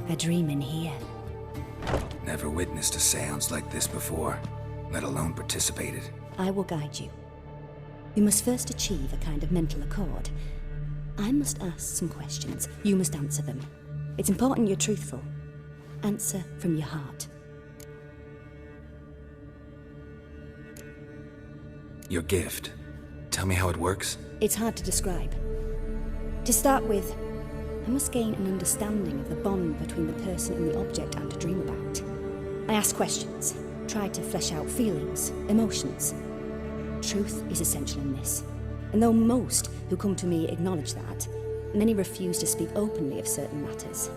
A dream in here. Never witnessed a seance like this before, let alone participated. I will guide you. You must first achieve a kind of mental accord. I must ask some questions. You must answer them. It's important you're truthful. Answer from your heart. Your gift. Tell me how it works. It's hard to describe. To start with, I must gain an understanding of the bond between the person and the object I'm to dream about. I ask questions, try to flesh out feelings, emotions. Truth is essential in this. And though most who come to me acknowledge that, many refuse to speak openly of certain matters.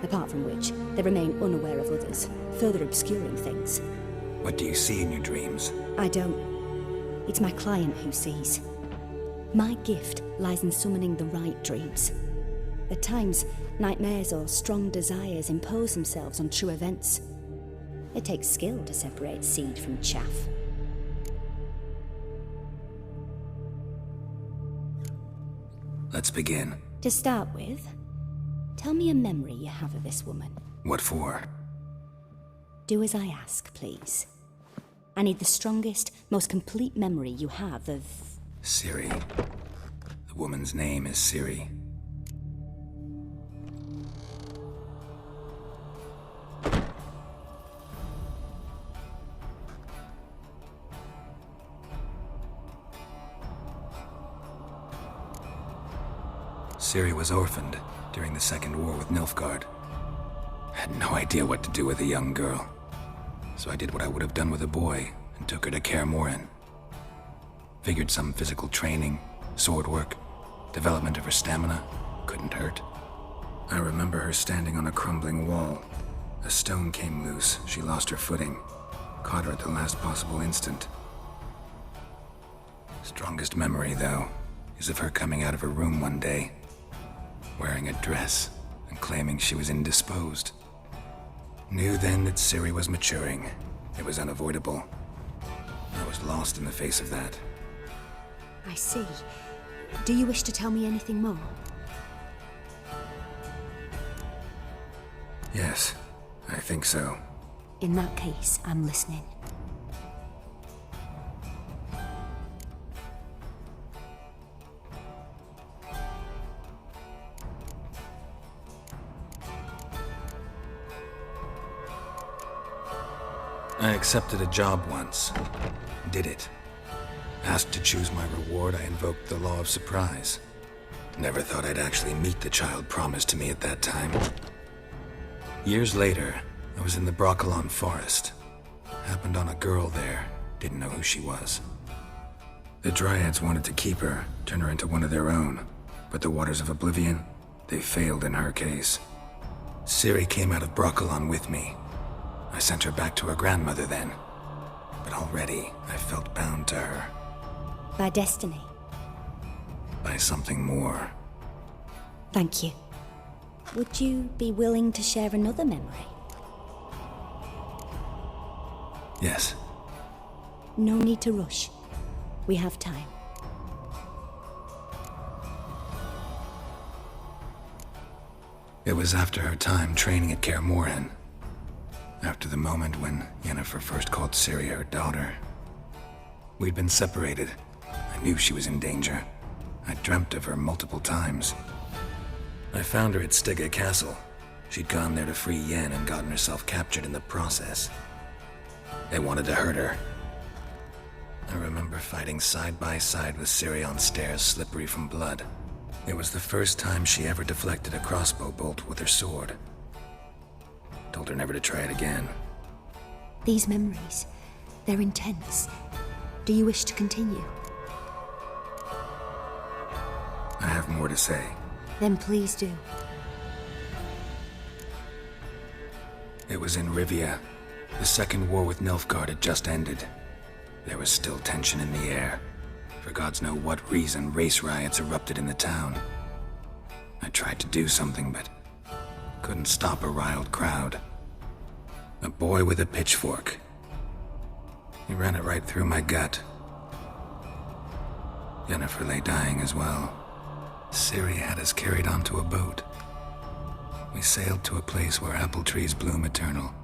Apart from which, they remain unaware of others, further obscuring things. What do you see in your dreams? I don't. It's my client who sees. My gift lies in summoning the right dreams. At times, nightmares or strong desires impose themselves on true events. It takes skill to separate seed from chaff. Let's begin. To start with, tell me a memory you have of this woman. What for? Do as I ask, please. I need the strongest, most complete memory you have of... Siri. The woman's name is Siri. Siri was orphaned during the Second War with Nilfgaard. Had no idea what to do with a young girl. So I did what I would have done with a boy and took her to Kaer Morhen. Figured some physical training, sword work, development of her stamina couldn't hurt. I remember her standing on a crumbling wall. A stone came loose, she lost her footing. Caught her at the last possible instant. Strongest memory, though, is of her coming out of her room one day, wearing a dress and claiming she was indisposed. Knew then that Siri was maturing. It was unavoidable. I was lost in the face of that. I see. Do you wish to tell me anything more? Yes, I think so. In that case, I'm listening. I accepted a job once. Did it. Asked to choose my reward, I invoked the law of surprise. Never thought I'd actually meet the child promised to me at that time. Years later, I was in the Broccolon forest. Happened on a girl there. Didn't know who she was. The Dryads wanted to keep her, turn her into one of their own. But the Waters of Oblivion, they failed in her case. Ciri came out of Broccolon with me. I sent her back to her grandmother then. But already, I felt bound to her. By destiny? By something more. Thank you. Would you be willing to share another memory? Yes. No need to rush. We have time. It was after her time training at Kaer Morhen. After the moment when Yennefer first called Ciri her daughter. We'd been separated. I knew she was in danger. I dreamt of her multiple times. I found her at Stege Castle. She'd gone there to free Yen and gotten herself captured in the process. They wanted to hurt her. I remember fighting side by side with Ciri on stairs slippery from blood. It was the first time she ever deflected a crossbow bolt with her sword. Told her never to try it again. These memories, they're intense. Do you wish to continue? I have more to say. Then please do. It was in Rivia. The Second War with Nilfgaard had just ended. There was still tension in the air. For gods know what reason, race riots erupted in the town. I tried to do something, but couldn't stop a riled crowd. A boy with a pitchfork. He ran it right through my gut. Yennefer lay dying as well. Ciri had us carried onto a boat. We sailed to a place where apple trees bloom eternal.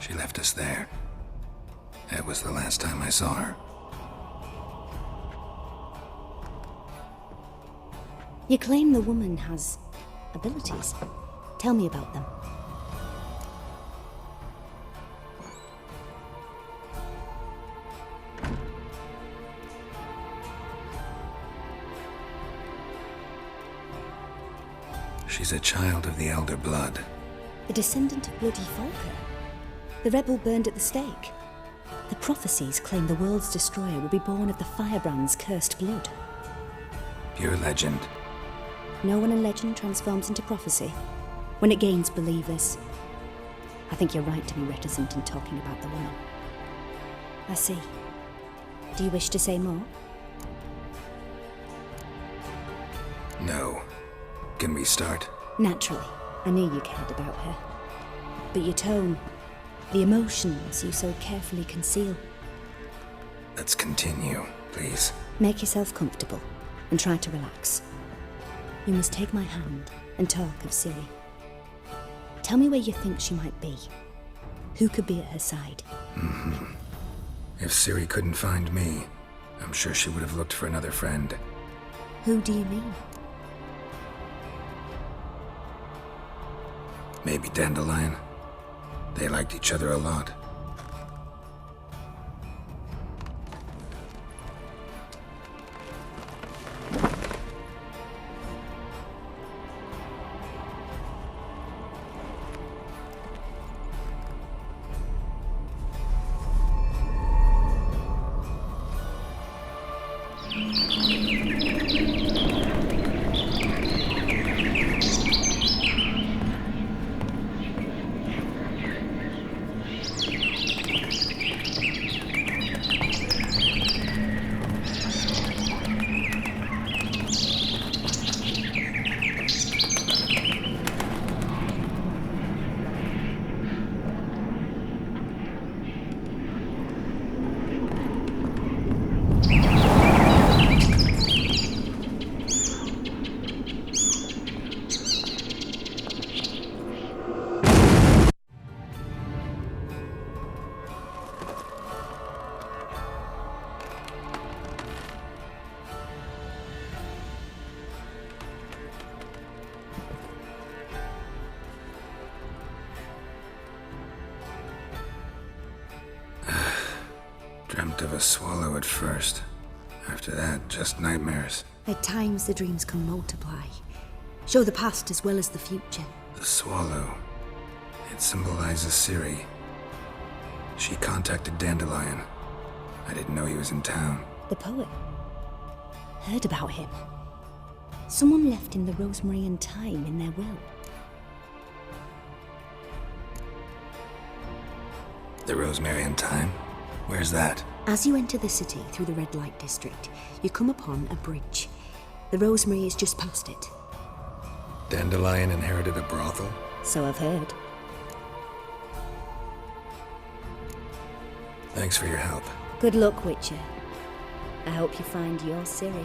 She left us there. That was the last time I saw her. You claim the woman has abilities. Tell me about them. She's a child of the Elder Blood. A descendant of bloody Falker. The rebel burned at the stake. The prophecies claim the world's destroyer will be born of the Firebrand's cursed blood. Pure legend. No one in legend transforms into prophecy when it gains believers. I think you're right to be reticent in talking about the woman. I see. Do you wish to say more? No. Can we start? Naturally. I knew you cared about her. But your tone, the emotions you so carefully conceal. Let's continue, please. Make yourself comfortable and try to relax. You must take my hand and talk of Ciri. Tell me where you think she might be. Who could be at her side? If Ciri couldn't find me, I'm sure she would have looked for another friend. Who do you mean? Maybe Dandelion. They liked each other a lot. Dreamt of a swallow at first. After that, just nightmares. At times the dreams can multiply. Show the past as well as the future. The swallow. It symbolizes Ciri. She contacted Dandelion. I didn't know he was in town. The poet. Heard about him. Someone left him the rosemary and thyme in their will. The rosemary and thyme? Where's that? As you enter the city through the red light district, you come upon a bridge. The rosemary is just past it. Dandelion inherited a brothel? So I've heard. Thanks for your help. Good luck, Witcher. I hope you find your Ciri.